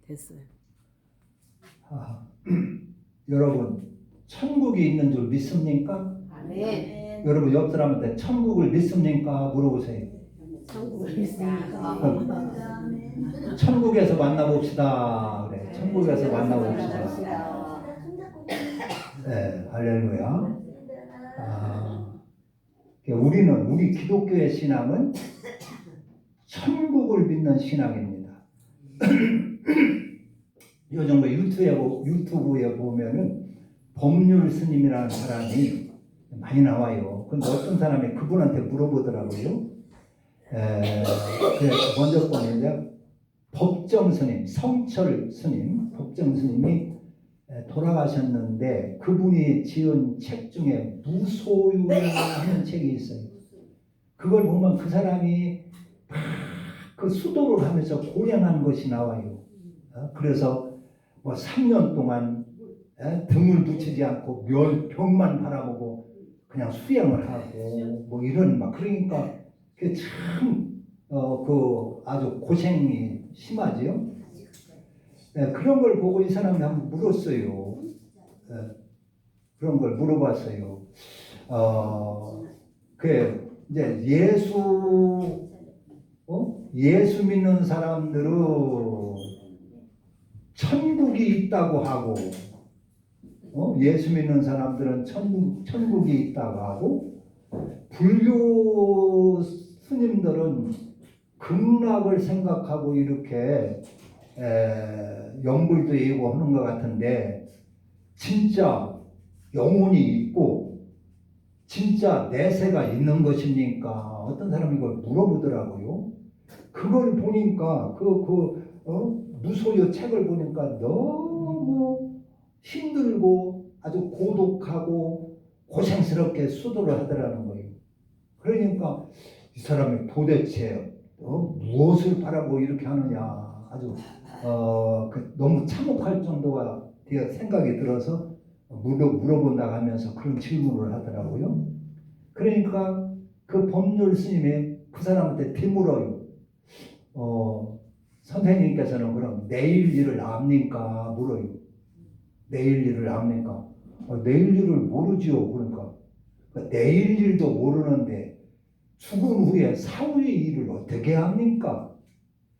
됐어요. 아, 여러분 천국이 있는 줄 믿습니까? 아멘. 여러분 옆 사람한테 천국을 믿습니까? 물어보세요. 천국을 믿습니까? 천국에서 만나봅시다. 그래. 천국에서 만나봅시다. 네, 할렐루야. 우리 기독교의 신앙은 천국을 믿는 신앙입니다. 요즘 유튜브에 보면은 법률 스님이라는 사람이 많이 나와요. 근데 어떤 사람이 그분한테 물어보더라고요. 먼저 보는데 법정 스님, 성철 스님, 법정 스님이 돌아가셨는데 그분이 지은 책 중에 무소유라는 책이 있어요. 그걸 보면 그 사람이 그 수도를 하면서 고행한 것이 나와요. 그래서 뭐 3년 동안 등을 붙이지 않고 벽만 바라보고 그냥 수행을 하고 뭐 이런 막 그러니까 그 참 그 아주 고생이 심하지요. 그런 걸 보고 이 사람이 한번 물었어요. 그런 걸 물어봤어요. 그 이제 예수 믿는 사람들은 천국이 있다고 하고, 예수 믿는 사람들은 천국이 있다고 하고, 불교 스님들은 극락을 생각하고 이렇게 연불도 예고하는 것 같은데, 진짜 영혼이 있고 진짜 내세가 있는 것입니까? 어떤 사람이 이걸 물어보더라고요. 그걸 보니까 무소유 책을 보니까 너무 힘들고 아주 고독하고 고생스럽게 수도를 하더라는 거예요. 그러니까 이 사람이 도대체 무엇을 바라고 이렇게 하느냐 아주 너무 참혹할 정도가 생각이 들어서 물어본다고 하면서 그런 질문을 하더라고요. 그러니까 그 법률 스님이 그 사람한테 되물어요. 선생님께서는 그럼 내일 일을 압니까? 물어요. 내일 일을 압니까? 내일 일을 모르지요. 그러니까 내일 일도 모르는데 죽은 후에 사후의 일을 어떻게 합니까?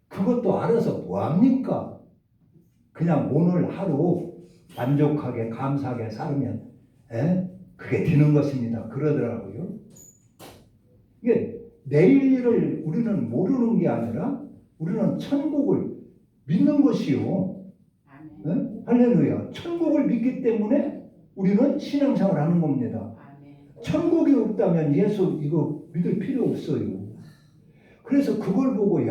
그것도 알아서 뭐 합니까? 그냥 오늘 하루 만족하게 감사하게 살면 그게 되는 것입니다. 그러더라고요. 이게 내일 일을 우리는 모르는 게 아니라 우리는 천국을 믿는 것이요. 할렐루야. 천국을 믿기 때문에 우리는 신앙생활을 하는 겁니다. 천국이 없다면 예수 이거 믿을 필요 없어요. 그래서 그걸 보고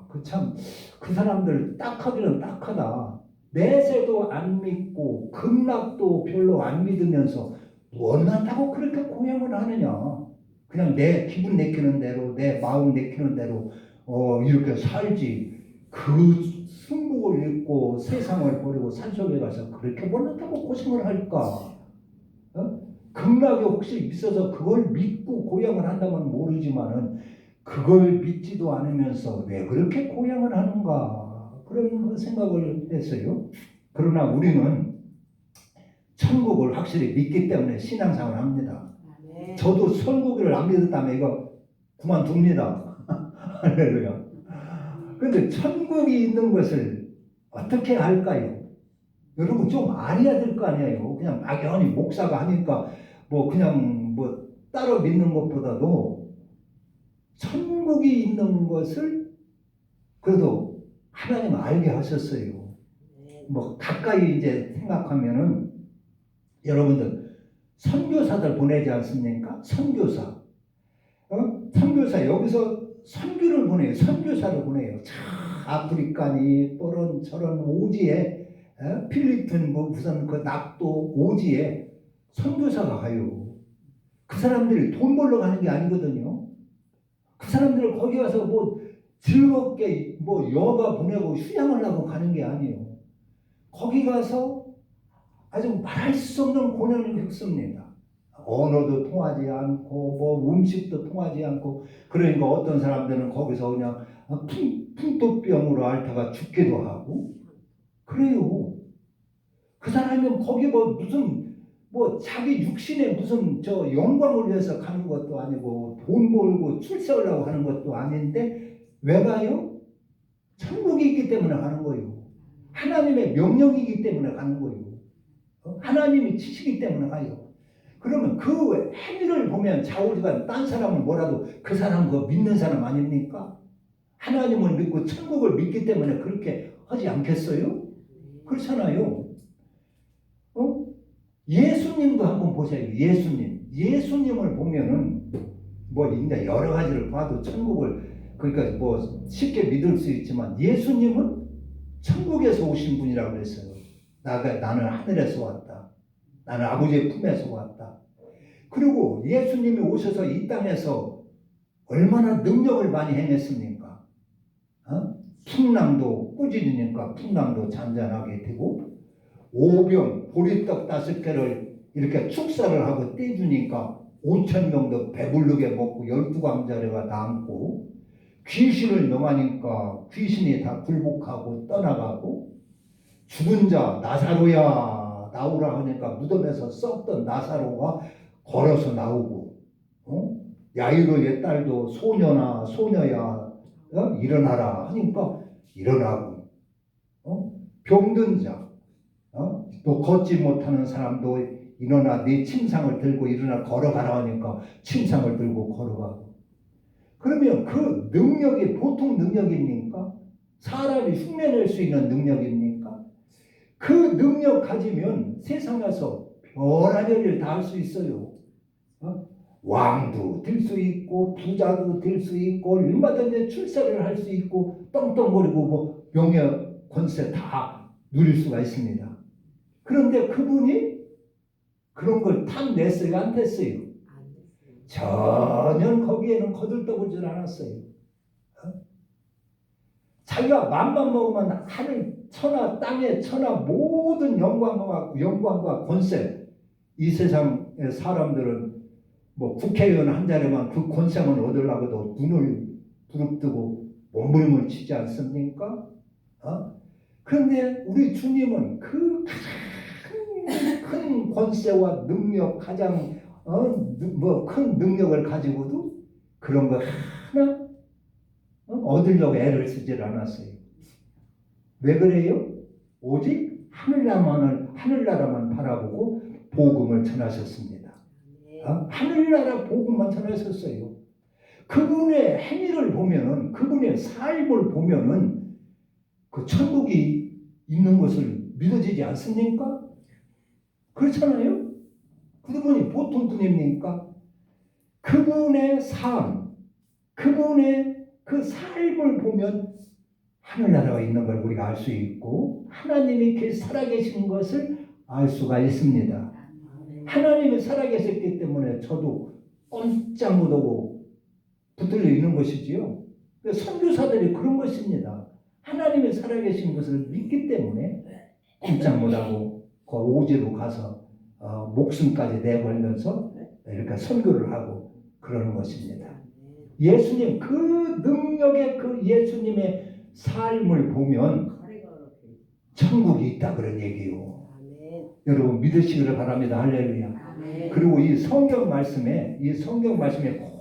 그 사람들 딱하기는 딱하다. 내세도 안 믿고 극락도 별로 안 믿으면서 원한다고 그렇게 고행을 하느냐. 그냥 내 기분 내키는 대로 내 마음 내키는 대로 이렇게 살지. 그 승복을 읽고 세상을 버리고 산속에 가서 그렇게 원한다고 고생을 할까. 극락이 혹시 있어서 그걸 믿고 고행을 한다면 모르지만은 그걸 믿지도 않으면서 왜 그렇게 고행을 하는가 그런 생각을 했어요. 그러나 우리는 천국을 확실히 믿기 때문에 신앙생활을 합니다. 저도 천국을 안 믿었다면 이거 그만둡니다. 할렐루야. 그런데 천국이 있는 것을 어떻게 알까요? 여러분 좀 알아야 될 거 아니에요. 그냥 막연히 목사가 하니까 그냥 따로 믿는 것보다도 천국이 있는 것을 그래도 하나님 알게 하셨어요. 가까이 이제 생각하면은 여러분들 선교사들 보내지 않습니까? 선교사. 선교사 여기서 선교를 보내요. 선교사를 보내요. 아프리카니 저런 오지에 필리핀 무슨 그 낙도 오지에 선교사가 가요. 그 사람들이 돈 벌러 가는 게 아니거든요. 그 사람들은 거기 가서 즐겁게 여가 보내고 휴양하려고 가는 게 아니에요. 거기 가서 아주 말할 수 없는 고난을 겪습니다. 언어도 통하지 않고 음식도 통하지 않고 그러니까 어떤 사람들은 거기서 그냥 풍토병으로 앓다가 죽기도 하고 그래요. 그 사람은 거기 뭐 무슨 뭐 자기 육신에 무슨 저 영광을 위해서 가는 것도 아니고 돈 벌고 출세하려고 하는 것도 아닌데 왜 가요? 천국이 있기 때문에 가는 거예요. 하나님의 명령이기 때문에 가는 거예요. 하나님이 치시기 때문에 가요. 그러면 그 행위를 보면 좌우지간 딴 사람은 뭐라도 그 사람 그 믿는 사람 아닙니까? 하나님을 믿고 천국을 믿기 때문에 그렇게 하지 않겠어요? 그렇잖아요. 예수님도 한번 보세요. 예수님을 보면은 뭐 이제 여러 가지를 봐도 천국을 그러니까 뭐 쉽게 믿을 수 있지만 예수님은 천국에서 오신 분이라고 그랬어요. 나는 하늘에서 왔다. 나는 아버지의 품에서 왔다. 그리고 예수님이 오셔서 이 땅에서 얼마나 능력을 많이 행했습니까? 풍랑도 꾸짖으니까 풍랑도 잔잔하게 되고 오병 보리떡 5개를 이렇게 축사를 하고 떼주니까 5,000명도 배부르게 먹고 12광자리가 남고 귀신을 명하니까 귀신이 다 굴복하고 떠나가고 죽은 자 나사로야 나오라 하니까 무덤에서 썩던 나사로가 걸어서 나오고 야이로의 딸도 소녀야 일어나라 하니까 일어나고 병든 자 또 걷지 못하는 사람도 일어나 네 침상을 들고 일어나 걸어가라 하니까 침상을 들고 걸어가고 그러면 그 능력이 보통 능력입니까? 사람이 흉내낼 수 있는 능력입니까? 그 능력 가지면 세상에서 별하별 일 다 할 수 있어요. 왕도 될 수 있고 부자도 될 수 있고 얼마든지 출세를 할 수 있고 떵떵거리고 뭐 명예 권세 다 누릴 수가 있습니다. 그런데 그분이 그런 걸 탐냈어요? 안 됐어요? 전혀 거기에는 거들떠보질 않았어요. 자기가 맘만 먹으면 하늘 천하 땅에 천하 모든 영광과 권세 이 세상의 사람들은 뭐 국회의원 한 자리만 그 권세만 얻으려고도 눈을 부릅뜨고 몸부림을 치지 않습니까? 그런데 우리 주님은 그 큰 권세와 능력 가장 큰 능력을 가지고도 그런 거 하나 얻으려고 애를 쓰질 않았어요. 왜 그래요? 오직 하늘나라만 바라보고 복음을 전하셨습니다. 하늘나라 복음만 전하셨어요. 그분의 행위를 보면은 그분의 삶을 보면은 그 천국이 있는 것을 믿어지지 않습니까? 그렇잖아요? 그분이 보통 분입니까? 그분의 삶, 그분의 그 삶을 보면 하늘나라가 있는 걸 우리가 알 수 있고 하나님이 살아계신 것을 알 수가 있습니다. 하나님이 살아계셨기 때문에 저도 꼼짝 못하고 붙들려 있는 것이지요. 선교사들이 그런 것입니다. 하나님이 살아계신 것을 믿기 때문에 꼼짝 못하고 그 오지로 가서 목숨까지 내걸면서 이렇게 선교를 하고 그러는 것입니다. 예수님 그 능력의 그 예수님의 삶을 보면 천국이 있다 그런 얘기요. 여러분 믿으시기를 바랍니다. 할렐루야. 그리고 이 성경 말씀의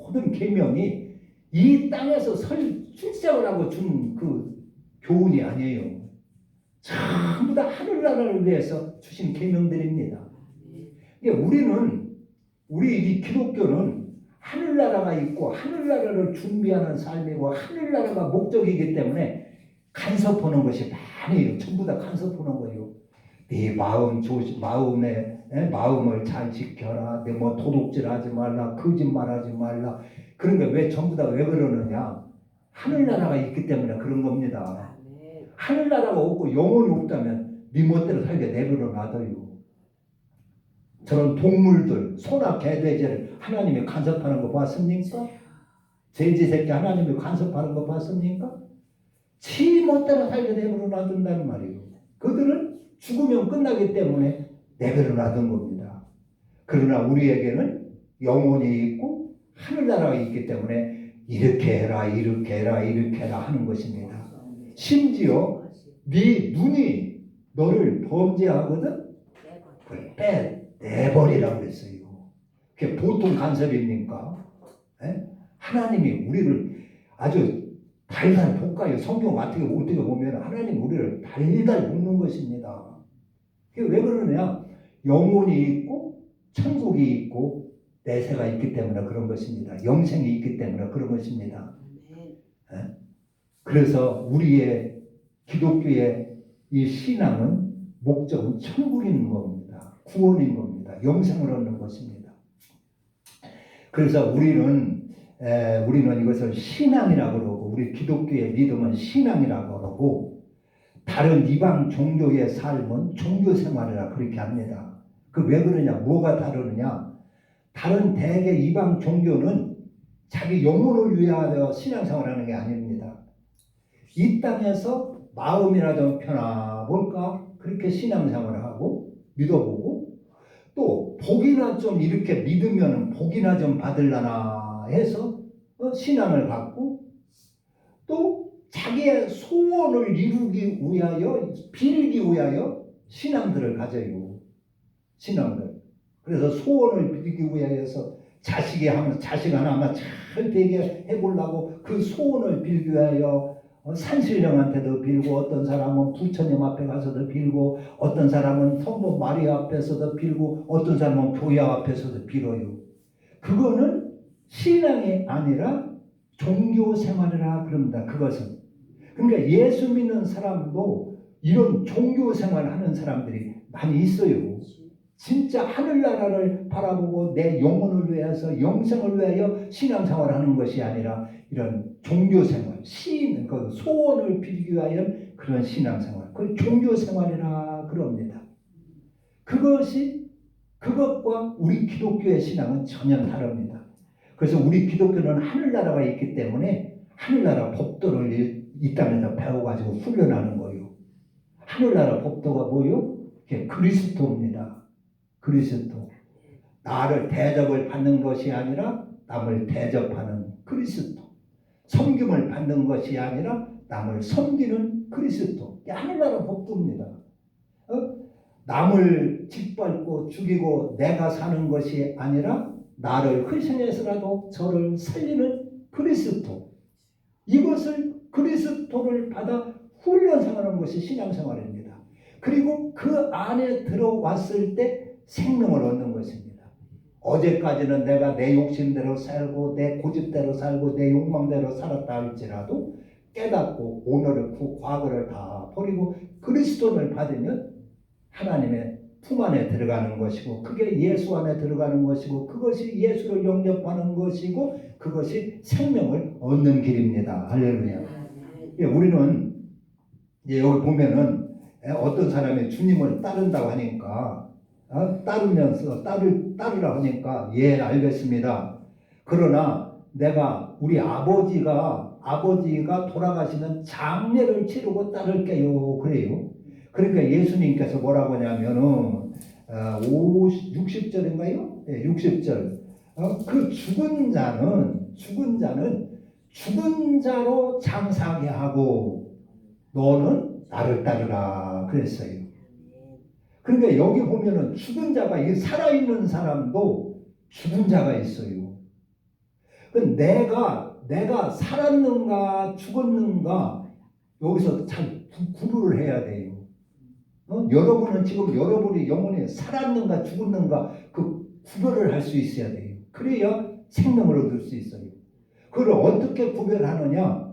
모든 계명이 이 땅에서 출생을 하고 준 그 교훈이 아니에요. 전부 다 하늘나라를 위해서 주신 계명들입니다. 우리 이 기독교는 하늘나라가 있고 하늘나라를 준비하는 삶이고 하늘나라가 목적이기 때문에 간섭하는 것이 많아요. 전부 다 간섭하는 거예요. 네 마음을 잘 지켜라. 네 뭐 도둑질하지 말라. 거짓말하지 말라. 그런 게 왜 전부 다 왜 그러느냐? 하늘나라가 있기 때문에 그런 겁니다. 하늘나라가 없고 영혼이 없다면 네 멋대로 살게 내버려 놔둬요. 저런 동물들, 소나 개돼지를 하나님이 간섭하는 거 봤습니까? 돼지 새끼 하나님이 간섭하는 거 봤습니까? 지 멋대로 살게 내버려 놔둔다는 말이에요. 그들은 죽으면 끝나기 때문에 내버려 놔둔 겁니다. 그러나 우리에게는 영혼이 있고 하늘나라가 있기 때문에 이렇게 해라 하는 것입니다. 심지어 네 눈이 너를 범죄하거든 그걸 빼내버리라고 그랬어요. 그게 보통 간섭입니까? 예? 하나님이 우리를 아주 달달 볶아요. 성경 어떻게 보면 하나님 우리를 달달 볶는 것입니다. 그게 왜 그러냐? 영혼이 있고 천국이 있고 내세가 있기 때문에 그런 것입니다. 영생이 있기 때문에 그런 것입니다. 예? 그래서 우리의 기독교의 이 신앙은 목적은 천국인 겁니다. 구원인 겁니다. 영생을 얻는 것입니다. 그래서 우리는 이것을 신앙이라고 그러고 우리 기독교의 믿음은 신앙이라고 그러고 다른 이방 종교의 삶은 종교 생활이라 그렇게 합니다. 그 왜 그러냐? 뭐가 다르느냐? 다른 대개 이방 종교는 자기 영혼을 위하여 신앙생활하는 게 아닙니다. 이 땅에서 마음이나 좀 편해볼까? 그렇게 신앙생활을 하고 믿어보고 또 복이나 좀 이렇게 믿으면 복이나 좀 받으려나 해서 신앙을 갖고 또 자기의 소원을 이루기 위하여 빌기 위하여 신앙들을 가져요. 신앙들. 그래서 소원을 빌기 위하여서 자식 하나 잘 되게 해보려고 그 소원을 빌기 위하여 산신령한테도 빌고 어떤 사람은 부처님 앞에 가서도 빌고 어떤 사람은 성모 마리아 앞에서도 빌고 어떤 사람은 교회 앞에서도 빌어요. 그거는 신앙이 아니라 종교 생활이라 그럽니다. 그것은. 그러니까 예수 믿는 사람도 이런 종교 생활하는 사람들이 많이 있어요. 진짜 하늘나라를 바라보고 내 영혼을 위해서 영생을 위하여 신앙생활하는 것이 아니라 이런 종교생활, 그 소원을 빌기 위하여 그런 신앙생활, 그 종교생활이라 그럽니다. 그것과 우리 기독교의 신앙은 전혀 다릅니다. 그래서 우리 기독교는 하늘나라가 있기 때문에 하늘나라 법도를 이 땅에서 배워가지고 훈련하는 거예요. 하늘나라 법도가 뭐요? 그게 그리스도입니다. 그리스도. 나를 대접을 받는 것이 아니라 남을 대접하는 그리스도. 섬김을 받는 것이 아니라 남을 섬기는 그리스도. 이게 하늘나라 법도입니다. 남을 짓밟고 죽이고 내가 사는 것이 아니라 나를 희생해서라도 저를 살리는 그리스도. 이것을 그리스도를 받아 훈련생활하는 것이 신앙생활입니다. 그리고 그 안에 들어왔을 때 생명을 얻는 것입니다. 어제까지는 내가 내 욕심대로 살고 내 고집대로 살고 내 욕망대로 살았다 할지라도 깨닫고 오늘을 과거를 다 버리고 그리스도를 받으면 하나님의 품 안에 들어가는 것이고 그게 예수 안에 들어가는 것이고 그것이 예수를 영접하는 것이고 그것이 생명을 얻는 길입니다. 할렐루야. 우리는 여기 보면은 어떤 사람이 주님을 따른다고 하니까 따르면서 따르라 하니까 예 알겠습니다. 그러나 내가 우리 아버지가 돌아가시는 장례를 치르고 따를게요 그래요. 그러니까 예수님께서 뭐라고 하냐면은 60절인가요? 네, 60절. 그 죽은 자는 죽은 자로 장사하게 하고 너는 나를 따르라 그랬어요. 그러니까 여기 보면은 죽은 자가 살아있는 사람도 죽은 자가 있어요. 내가 살았는가 죽었는가 여기서 잘 구분을 해야 돼요. 여러분은 지금 여러분이 영혼이 살았는가 죽었는가 그 구별을 할 수 있어야 돼요. 그래야 생명을 얻을 수 있어요. 그걸 어떻게 구별하느냐?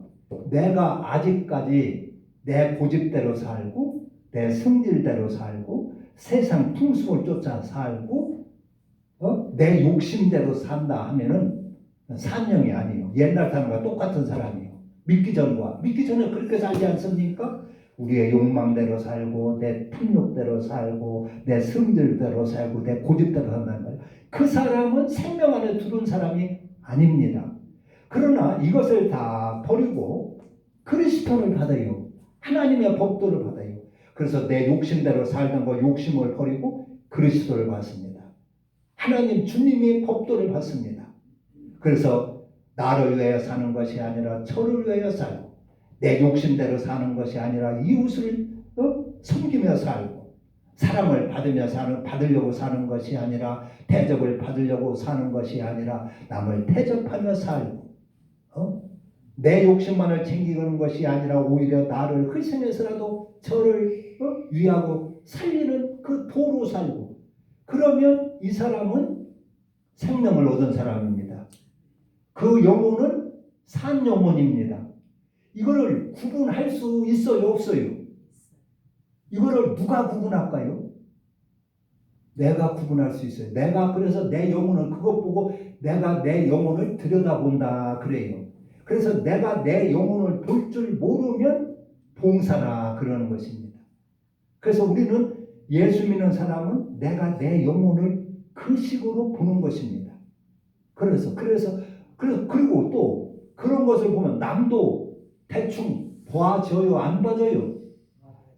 내가 아직까지 내 고집대로 살고 내 성질대로 살고 세상 풍습을 쫓아 살고 내 욕심대로 산다 하면은 산영이 아니에요. 옛날 사람과 똑같은 사람이에요. 믿기 전에 그렇게 살지 않습니까? 우리의 욕망대로 살고 내 탐욕대로 살고 내 성질대로 살고 내 고집대로 산다는 거예요. 그 사람은 생명 안에 들어온 사람이 아닙니다. 그러나 이것을 다 버리고 그리스도를 받아요. 하나님의 법도를 받아요. 그래서 내 욕심대로 살던 거 욕심을 버리고 그리스도를 받습니다. 하나님 주님의 법도를 받습니다. 그래서 나를 위하여 사는 것이 아니라 저를 위하여 살고 내 욕심대로 사는 것이 아니라 이웃을 섬기며 살고 사랑을 받으려고 사는 것이 아니라 대접을 받으려고 사는 것이 아니라 남을 대접하며 살고 내 욕심만을 챙기는 것이 아니라 오히려 나를 희생해서라도 저를 위하고 살리는 그 도로 살고 그러면 이 사람은 생명을 얻은 사람입니다. 그 영혼은 산 영혼입니다. 이거를 구분할 수 있어요, 없어요? 이거를 누가 구분할까요? 내가 구분할 수 있어요. 내가 그래서 내 영혼을 그것 보고 내가 내 영혼을 들여다본다 그래요. 그래서 내가 내 영혼을 볼 줄 모르면 봉사라 그러는 것입니다. 그래서 우리는 예수 믿는 사람은 내가 내 영혼을 그 식으로 보는 것입니다. 그리고 또 그런 것을 보면 남도 대충 봐져요, 안 봐져요?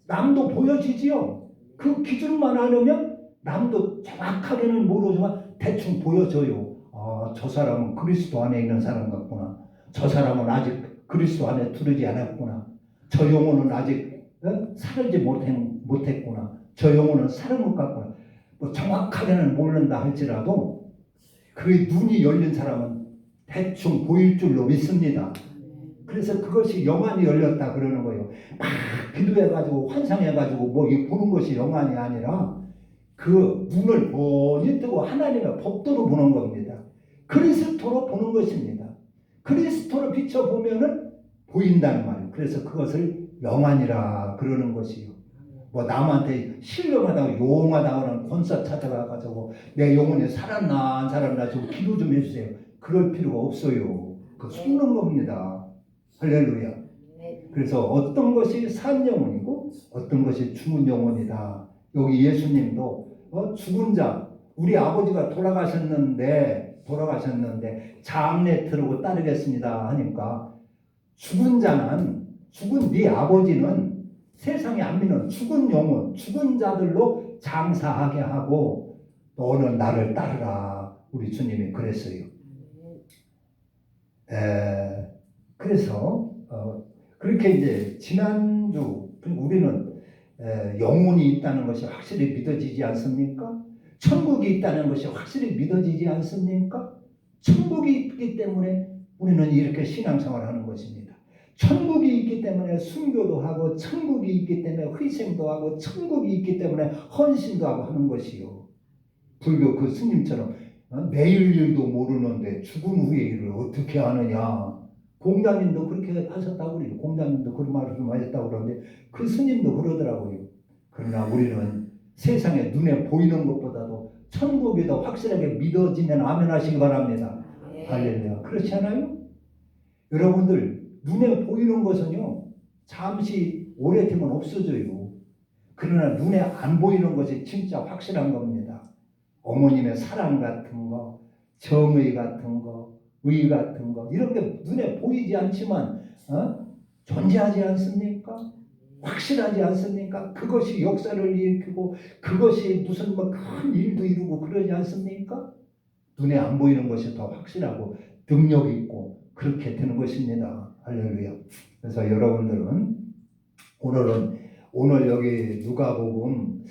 남도 보여지지요. 그 기준만 알으면 남도 정확하게는 모르지만 대충 보여져요. 저 사람은 그리스도 안에 있는 사람 같구나. 저 사람은 아직 그리스도 안에 들어지 않았구나. 저 영혼은 아직 살지 못했구나. 저 영혼은 살은 것 같구나. 뭐 정확하게는 모른다 할지라도 그 눈이 열린 사람은 대충 보일 줄로 믿습니다. 그래서 그것이 영안이 열렸다 그러는 거예요. 막 기도해가지고 환상해가지고 뭐 보는 것이 영안이 아니라 그 눈을 뻔히 뜨고 하나님의 법도로 보는 겁니다. 그리스도로 보는 것입니다. 그리스도로 비춰보면은 보인다는 말이에요. 그래서 그것을 영안이라 그러는 것이요. 뭐 남한테 신령하다고 용하다고는 권사 찾아가가지고 내 영혼이 살았나 안 살았나 좀 기도 좀 해주세요. 그럴 필요가 없어요. 그 속는 겁니다. 할렐루야. 그래서 어떤 것이 산 영혼이고 어떤 것이 죽은 영혼이다. 여기 예수님도 죽은 자 우리 아버지가 돌아가셨는데 장례 들고 따르겠습니다 하니까 죽은 네 아버지는 세상에 안 믿는 죽은 영혼 죽은 자들로 장사하게 하고 너는 나를 따르라 우리 주님이 그랬어요. 그래서 그렇게 이제 지난주 우리는 영혼이 있다는 것이 확실히 믿어지지 않습니까? 천국이 있다는 것이 확실히 믿어지지 않습니까? 천국이 있기 때문에 우리는 이렇게 신앙생활을 하는 것입니다. 천국이 있기 때문에 순교도 하고 천국이 있기 때문에 희생도 하고 천국이 있기 때문에 헌신도 하고 하는 것이요. 불교 그 스님처럼 내일 일도 모르는데 죽은 후의 일을 어떻게 하느냐. 공자님도 그렇게 하셨다고 그래요. 공자님도 그런 말을 좀 하셨다고 그러는데 그 스님도 그러더라고요. 그러나 우리는 세상에 눈에 보이는 것보다도 천국이 더 확실하게 믿어지면 아멘 하시기 바랍니다. 할렐루야. 그렇지 않아요? 여러분들 눈에 보이는 것은요 잠시 오래되면 없어져요. 그러나 눈에 안 보이는 것이 진짜 확실한 겁니다. 어머님의 사랑 같은 거, 정의 같은 거, 의 같은 거 이런 게 눈에 보이지 않지만 존재하지 않습니까? 확실하지 않습니까? 그것이 역사를 일으키고 그것이 무슨 뭐 큰 일도 이루고 그러지 않습니까? 눈에 안 보이는 것이 더 확실하고 능력 있고 그렇게 되는 것입니다. 할렐루야. 그래서 여러분들은 오늘 여기 누가복음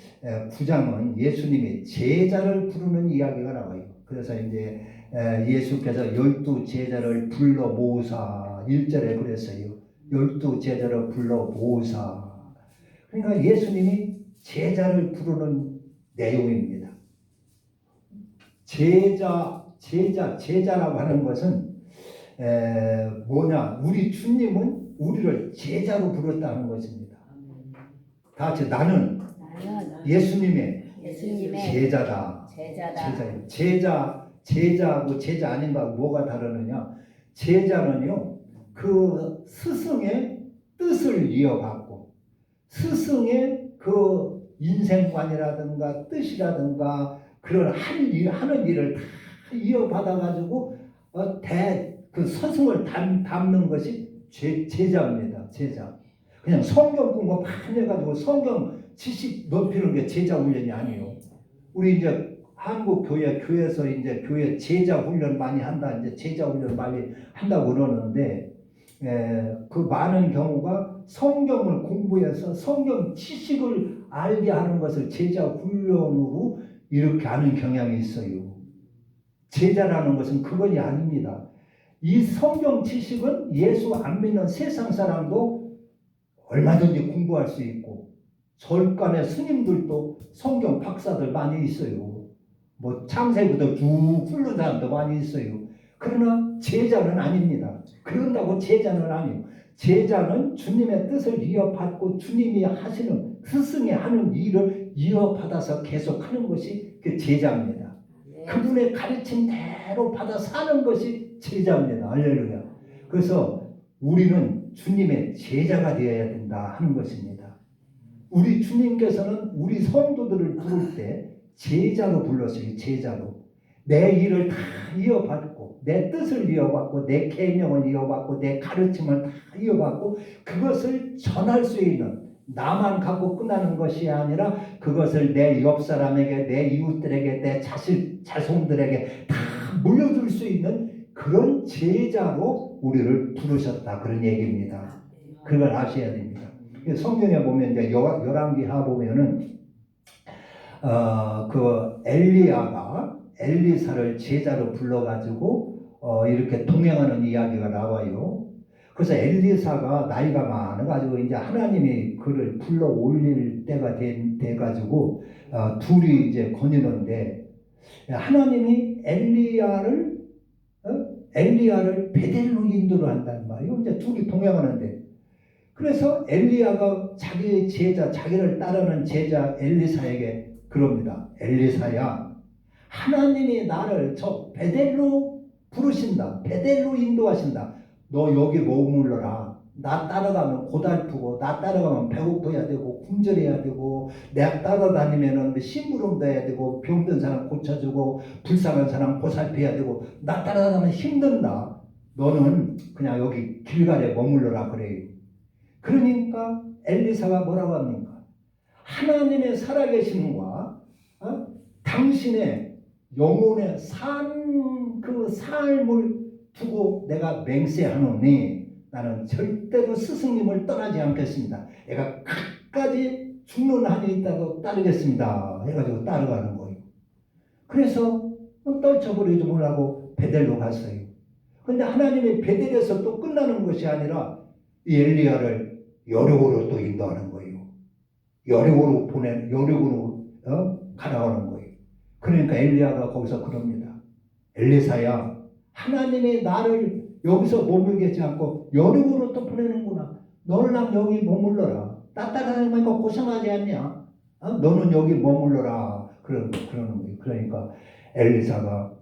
9장은 예수님이 제자를 부르는 이야기가 나와요. 그래서 이제 예수께서 12 제자를 불러 모으사 1절에 그랬어요. 12 제자를 불러 모으사. 그러니까 예수님이 제자를 부르는 내용입니다. 제자라고 하는 것은 뭐냐? 우리 주님은 우리를 제자로 부르었다는 것입니다. 다 같이 나는 예수님의 제자다. 제자하고 제자 아닌가 뭐가 다르느냐? 제자는요 그 스승의 뜻을 이어받고 스승의 그 인생관이라든가 뜻이라든가 그런 하는 일을 다 이어받아가지고 그 스승을 담는 것이 제자입니다. 제자. 그냥 성경 공부 많이 해가지고 성경 지식 높이는 게 제자 훈련이 아니에요. 우리 이제 한국 교회에서 이제 교회 제자 훈련 많이 한다, 이제 제자 훈련 많이 한다고 그러는데 그 많은 경우가 성경을 공부해서 성경 지식을 알게 하는 것을 제자 훈련으로 이렇게 하는 경향이 있어요. 제자라는 것은 그것이 아닙니다. 이 성경 지식은 예수 안 믿는 세상 사람도 얼마든지 공부할 수 있고, 절간의 스님들도 성경 박사들 많이 있어요. 뭐 창세부터 쭉 훑는 사람도 많이 있어요. 그러나 제자는 아닙니다. 그런다고 제자는 아니에요. 제자는 주님의 뜻을 이어받고 주님이 하시는, 스승이 하는 일을 이어받아서 계속 하는 것이 그 제자입니다. 그분의 가르침대로 받아 사는 것이 제자입니다. 할렐루야. 그래서 우리는 주님의 제자가 되어야 된다 하는 것입니다. 우리 주님께서는 우리 성도들을 부를 때 제자로 불렀어요. 제자로. 내 일을 다 이어받고, 내 뜻을 이어받고, 내 계명을 이어받고, 내 가르침을 다 이어받고, 그것을 전할 수 있는, 나만 갖고 끝나는 것이 아니라 그것을 내 옆 사람에게, 내 이웃들에게, 내 자손들에게 다 물려줄 수 있는 그런 제자로 우리를 부르셨다, 그런 얘기입니다. 그걸 아셔야 됩니다. 성경에 보면 이제 열왕기하 보면은 그 엘리야가 엘리사를 제자로 불러가지고 이렇게 동행하는 이야기가 나와요. 그래서 엘리사가 나이가 많아가지고 이제 하나님이 그를 불러 올릴 때가 돼가지고 둘이 이제 거니는데, 하나님이 엘리야를 베델로 인도를 한단 말이에요. 이제 둘이 동행하는데, 그래서 엘리야가 자기의 제자, 자기를 따르는 제자 엘리사에게 그럽니다. 엘리사야, 하나님이 나를 저 베델로 부르신다. 베델로 인도하신다. 너 여기 머물러라. 나 따라가면 고달프고, 나 따라가면 배고파야 되고, 굶주려야 되고, 내가 따라다니면은 심부름도 해야 되고, 병든 사람 고쳐주고, 불쌍한 사람 보살펴야 되고, 나 따라가면 힘든다. 너는 그냥 여기 길갈에 머물러라 그래요. 그러니까 엘리사가 뭐라고 합니까? 하나님의 살아계심과 당신의 영혼의 그 삶을 두고 내가 맹세하노니 나는 절대로 스승님을 떠나지 않겠습니다. 내가 끝까지 죽는 한이 있다고 따르겠습니다 해가지고 따라가는 거예요. 그래서 떨쳐버리지 말라고 베델로 갔어요. 그런데 하나님이 베델에서 또 끝나는 것이 아니라 이 엘리야를 여리고로 또 인도하는 거예요. 여리고로 가라가는 거예요. 그러니까 엘리야가 거기서 그럽니다. 엘리사야, 하나님이 나를 여기서 머물게 하지 않고 여리고로 또 보내는구나. 너는 여기 머물러라. 따따라하니까 고생하지 않냐? 너는 여기 머물러라. 그러는 거예요. 그러니까 엘리사가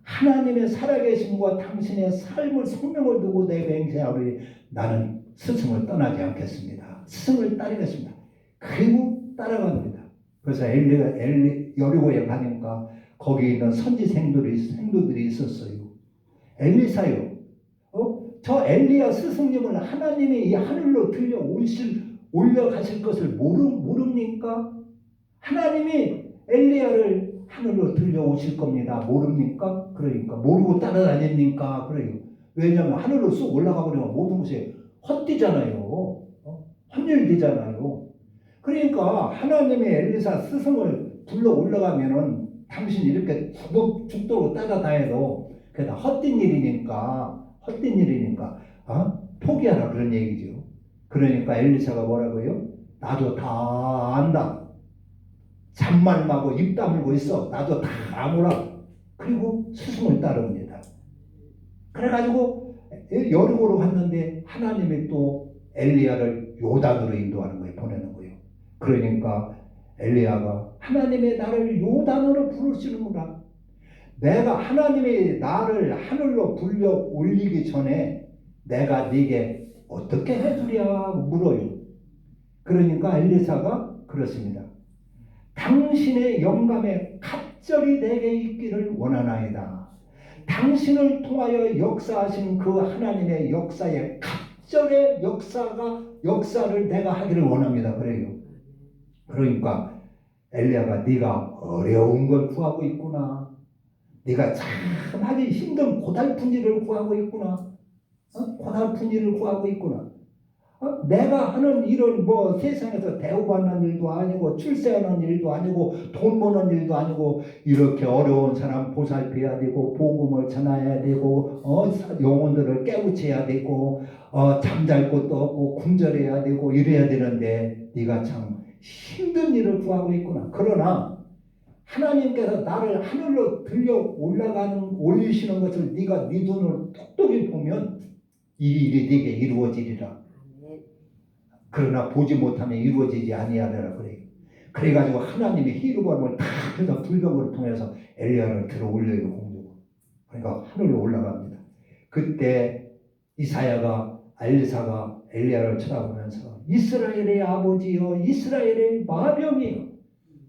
하나님의 살아계심과 당신의 삶을 생명을 두고 내 맹세하오니 나는 스승을 떠나지 않겠습니다. 스승을 따르겠습니다. 그리고 따라갑니다. 그래서 여리고에 가니까 거기 있는 생도들이 있었어요. 엘리사요, 저 엘리야 스승님을 하나님이 이 하늘로 올려가실 것을 모릅니까? 하나님이 엘리야를 하늘로 들려오실 겁니다. 모릅니까? 그러니까 모르고 따라다닙니까? 그래요. 왜냐하면 하늘로 쑥 올라가 버리면 모든 것이 헛되잖아요. 헛일되잖아요. 그러니까 하나님이 엘리사 스승을 불러 올라가면은 당신 이렇게 죽도록 따라다녀도 그게 다 헛된 일이니까 포기하라 그런 얘기죠. 그러니까 엘리사가 뭐라고요? 나도 다 안다. 잔말하고 입 다물고 있어. 나도 다 아무라. 그리고 스승을 따릅니다. 그래가지고 여리고로 갔는데 하나님이 또 엘리야를 요단으로 인도하는 거예요. 보내는 거예요. 그러니까 엘리야가 하나님이 나를 요단으로 부르시는구나. 내가 하나님이 나를 하늘로 불려 올리기 전에 내가 네게 어떻게 해주랴 물어요. 그러니까 엘리사가 그렇습니다. 당신의 영감에 갑절이 내게 있기를 원하나이다. 당신을 통하여 역사하신 그 하나님의 역사의 갑절의 역사를 내가 하기를 원합니다. 그래요. 그러니까 엘리야가 네가 어려운 걸 구하고 있구나. 네가 참 하기 힘든 고달픈 일을 구하고 있구나. 고달픈 일을 구하고 있구나. 내가 하는 일은 뭐 세상에서 대우받는 일도 아니고 출세하는 일도 아니고 돈 버는 일도 아니고 이렇게 어려운 사람 보살펴야 되고 복음을 전해야 되고 영혼들을 깨우쳐야 되고 잠잘 곳도 없고 군절해야 되고 이래야 되는데 네가 참 힘든 일을 구하고 있구나. 그러나 하나님께서 나를 하늘로 들려 올리시는 것을 네가 네 눈을 똑똑히 보면 이 일이 네게 이루어지리라. 그러나 보지 못하면 이루어지지 아니하리라 그래요. 그래가지고 하나님이 히르바름을 다 해서 불병을 통해서 엘리야를 들어 올려요. 공주가. 그러니까 하늘로 올라갑니다. 그때 이사야가 엘리사가 엘리야를 쳐다보면서 이스라엘의 아버지여 이스라엘의 마병이여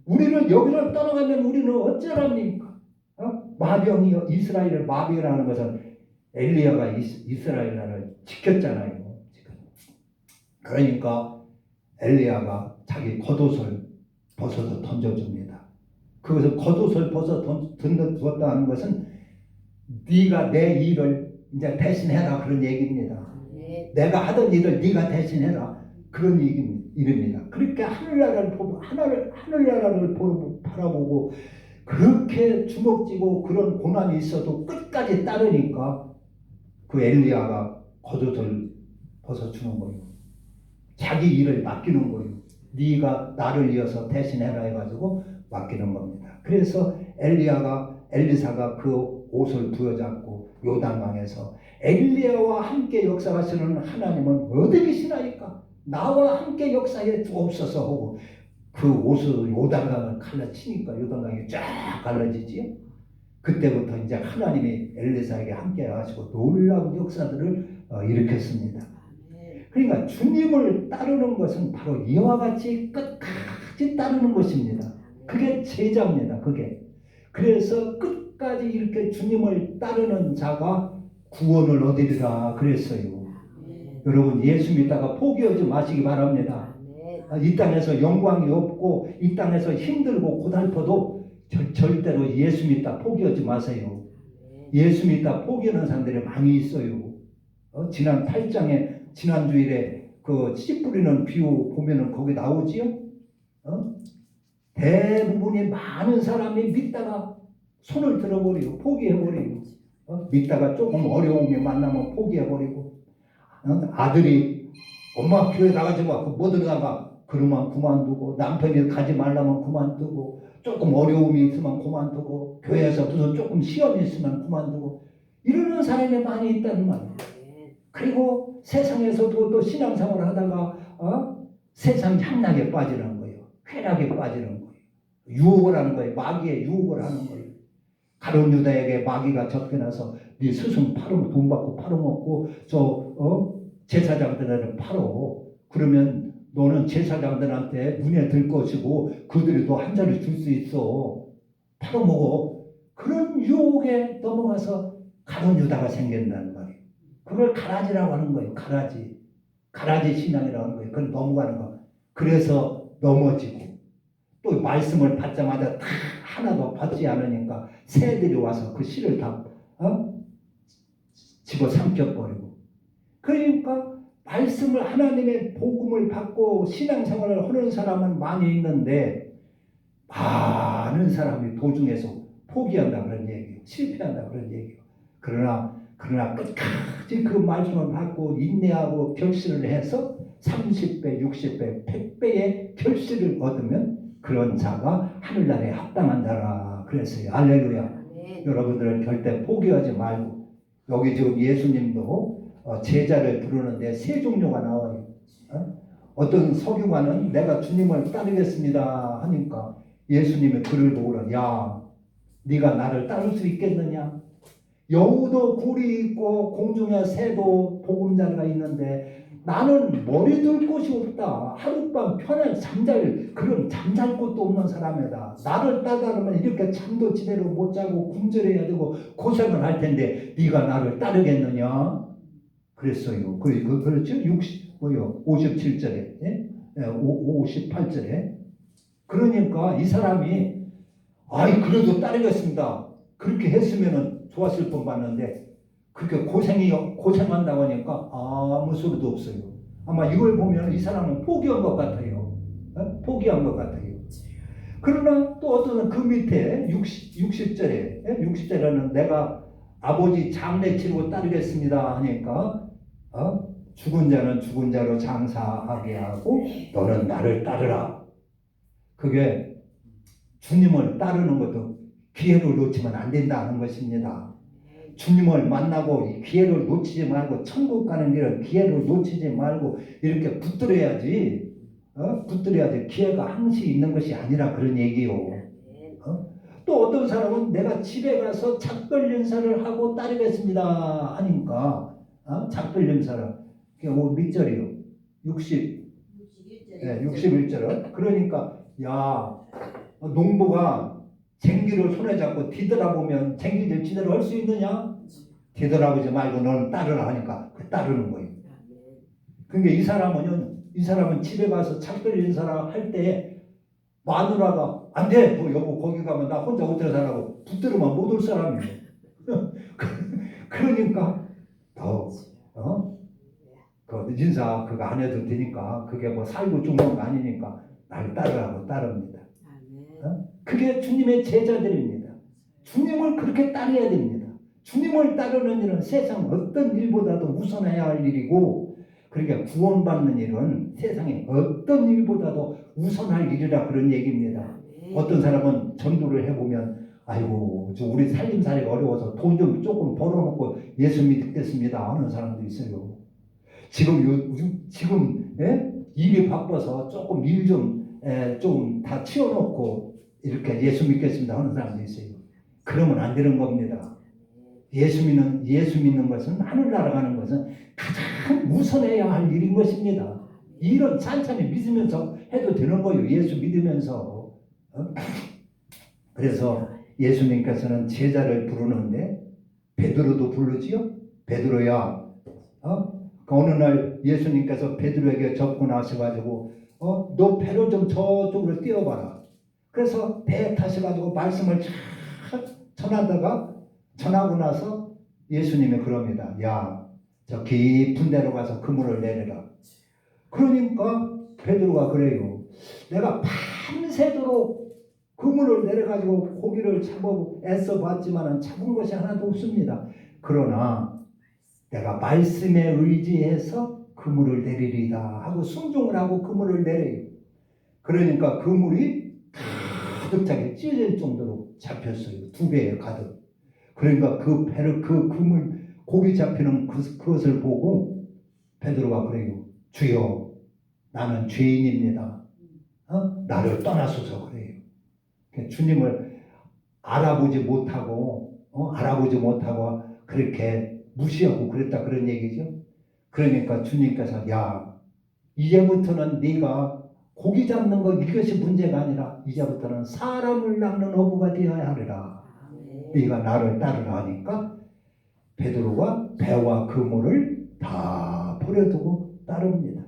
우리는 여기를 떠나가면 우리는 어쩌랍니까? 마병이여 이스라엘의 마병이라는 것은 엘리야가 이스라엘 나라를 지켰잖아요. 그러니까 엘리야가 자기 겉옷을 벗어서 던져줍니다. 그것을 겉옷을 벗어 던져주었다는 것은 네가 내 일을 이제 대신해라 그런 얘기입니다. 내가 하던 일을 네가 대신해라 그런 일입니다. 그렇게 하늘나라를 바라보고 그렇게 주먹쥐고 그런 고난이 있어도 끝까지 따르니까 그 엘리야가 겉옷을 벗어주는 거예요. 자기 일을 맡기는 거예요. 네가 나를 이어서 대신해라 해가지고 맡기는 겁니다. 그래서 엘리사가 그 옷을 부여잡고 요단강에서 엘리야와 함께 역사하시는 하나님은 어디 계시나이까? 나와 함께 역사해 주옵소서 하고 그 옷을 요단강을 갈라치니까 요단강이 쫙 갈라지지요. 그때부터 이제 하나님이 엘리사에게 함께 하시고 놀라운 역사들을 일으켰습니다. 그러니까 주님을 따르는 것은 바로 이와 같이 끝까지 따르는 것입니다. 그게 제자입니다. 그게. 그래서 끝까지 이렇게 주님을 따르는 자가 구원을 얻으리라 그랬어요. 여러분 예수 믿다가 포기하지 마시기 바랍니다. 이 땅에서 영광이 없고 이 땅에서 힘들고 고달퍼도 절대로 예수 믿다 포기하지 마세요. 예수 믿다 포기하는 사람들이 많이 있어요. 지난 8장에 지난주일에 그 씨 뿌리는 비유 보면은 거기 나오지요? 대부분이 많은 사람이 믿다가 손을 들어버리고 포기해버리고 믿다가 조금 어려움이 만나면 포기해버리고 아들이 엄마 교회 나가지 마. 뭐 들어가가? 그러면 그만두고 남편이 가지 말라면 그만두고 조금 어려움이 있으면 그만두고 교회에서 무슨 조금 시험이 있으면 그만두고 이러는 사람이 많이 있다는 말이에요. 그리고 세상에서도 또 신앙생활을 하다가 세상 향락에 빠지는 거예요. 쾌락에 빠지는 거예요. 유혹을 하는 거예요. 마귀의 유혹을 하는 거예요. 가룟 유다에게 마귀가 접근해서 네 스승 돈 받고 팔아먹고 제사장들을 팔어. 그러면 너는 제사장들한테 눈에 들 것이고 그들이 너 한 자리 줄 수 있어. 팔아먹어. 그런 유혹에 넘어가서 가룟 유다가 생긴다는 거예요. 그걸 가라지라고 하는 거예요. 가라지 신앙이라고 하는 거예요. 그걸 넘어가는 거. 그래서 넘어지고 또 말씀을 받자마자 다 하나도 받지 않으니까 새들이 와서 그 씨를 다 집어삼켜버리고. 그러니까 말씀을 하나님의 복음을 받고 신앙생활을 하는 사람은 많이 있는데 많은 사람이 도중에서 포기한다 그런 얘기예요. 실패한다 그런 얘기예요. 그러나 끝까지 그 말씀을 받고 인내하고 결실을 해서 30배, 60배, 100배의 결실을 얻으면 그런 자가 하늘나라에 합당한 자라 그랬어요. 할렐루야. 여러분들은 절대 포기하지 말고 여기 지금 예수님도 제자를 부르는데 세 종류가 나와요. 어떤 서기관은 내가 주님을 따르겠습니다 하니까 예수님이 그를 보고는 야 네가 나를 따를 수 있겠느냐? 여우도 굴이 있고 공중에 새도 보금자리가 있는데 나는 머리 둘 곳이 없다. 하룻밤 편하게 잠잘 곳도 없는 사람이다. 나를 따르면 이렇게 잠도 제대로 못 자고 굶주려야 되고 고생을 할 텐데 네가 나를 따르겠느냐? 그랬어요. 그렇죠? 57절에 58절에 그러니까 이 사람이 그래도 따르겠습니다. 그렇게 했으면은 좋았을 뻔 봤는데 그렇게 고생한다고 하니까 아무 소리도 없어요. 아마 이걸 보면 이 사람은 포기한 것 같아요. 포기한 것 같아요. 그러나 또 어떤 그 밑에 60절에는 내가 아버지 장례 치르고 따르겠습니다 하니까 죽은 자는 죽은 자로 장사하게 하고 너는 나를 따르라. 그게 주님을 따르는 것도 기회를 놓치면 안 된다는 것입니다. 주님을 만나고 이 기회를 놓치지 말고 천국 가는 길은 기회를 놓치지 말고 이렇게 붙들어야지. 붙들어야지 기회가 항시 있는 것이 아니라 그런 얘기요. 또 어떤 사람은 내가 집에 가서 작별인사를 하고 따르겠습니다 하니까 작별인사를 그게 몇 절이요? 61절은 그러니까 야 농부가 쟁기를 손에 잡고 뒤돌아보면 쟁기를 제대로 할 수 있느냐? 뒤돌아보지 말고 너는 따르라 하니까 그 따르는 거예요. 그러니까 이 사람은 집에 가서 작별 인사를 할 때 마누라가 안 돼, 너 여보 거기 가면 나 혼자 어떻게 살라고 붙들으면 못 올 사람이에요. 그러니까 그 인사 그거 안 해도 되니까 그게 뭐 살고 죽는 거 아니니까 나를 따르라고 따릅니다. 그게 주님의 제자들입니다. 주님을 그렇게 따라야 됩니다. 주님을 따르는 일은 세상 어떤 일보다도 우선해야 할 일이고 그러니까 구원받는 일은 세상에 어떤 일보다도 우선할 일이라 그런 얘기입니다. 어떤 사람은 전도를 해보면 아이고 우리 살림살이가 어려워서 돈 좀 조금 벌어놓고 예수 믿겠습니다 하는 사람도 있어요. 지금 일이 바빠서 조금 일 좀 다 치워놓고 이렇게 예수 믿겠습니다 하는 사람도 있어요. 그러면 안 되는 겁니다. 예수 믿는 것은 하늘나라 가는 것은 가장 우선해야 할 일인 것입니다. 이런 찬찬히 믿으면서 해도 되는 거예요. 예수 믿으면서. 그래서 예수님께서는 제자를 부르는데 베드로도 부르지요. 베드로야. 어느 날 예수님께서 베드로에게 접근하셔가지고 너 배를 좀 저쪽으로 띄워봐라. 그래서 배에 타셔가지고 말씀을 전하고 나서 예수님이 그럽니다. 야, 저 깊은 데로 가서 그물을 내려라. 그러니까 베드로가 그래요. 내가 밤새도록 그물을 내려가지고 고기를 애써 봤지만 잡은 것이 하나도 없습니다. 그러나 내가 말씀에 의지해서 그물을 내리리다 하고 순종을 하고 그물을 내려요. 그러니까 그물이 가득 차게 찢어질 정도로 잡혔어요. 2배에 가득. 그러니까 그 그물 고기 잡히는 그것을 보고 베드로가 그래요. 주여 나는 죄인입니다. 나를 떠나소서 그래요. 주님을 알아보지 못하고 그렇게 무시하고 그랬다 그런 얘기죠. 그러니까 주님께서 야 이제부터는 네가 고기 잡는 것 이것이 문제가 아니라 이제부터는 사람을 낚는 어부가 되어야 하리라. 네가 나를 따르라 하니까 베드로가 배와 그물을 다 버려두고 따릅니다.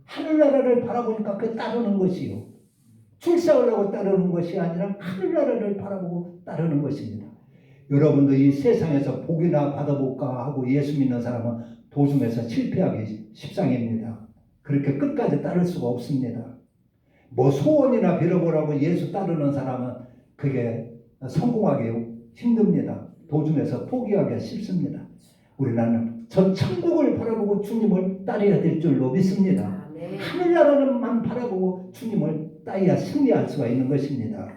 하늘나라를 바라보니까 그 따르는 것이요. 출세하려고 따르는 것이 아니라 하늘나라를 바라보고 따르는 것입니다. 여러분도 이 세상에서 복이나 받아볼까 하고 예수 믿는 사람은 도중에서 실패하기 십상입니다. 그렇게 끝까지 따를 수가 없습니다. 뭐 소원이나 빌어보라고 예수 따르는 사람은 그게 성공하기 힘듭니다. 도중에서 포기하기가 쉽습니다. 우리는 저 천국을 바라보고 주님을 따라야 될 줄로 믿습니다. 하늘나라만 바라보고 주님을 따라야 승리할 수가 있는 것입니다.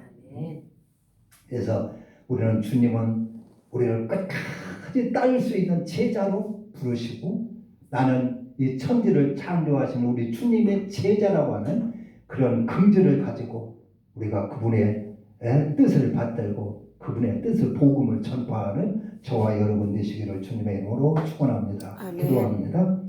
그래서 우리는 주님은 우리를 끝까지 따를 수 있는 제자로 부르시고 나는 이 천지를 창조하신 우리 주님의 제자라고 하는 그런 긍지를 가지고 우리가 그분의 뜻을 받들고 그분의 뜻을 복음을 전파하는 저와 여러분 되시기를 주님의 이름으로 축원합니다. 기도합니다.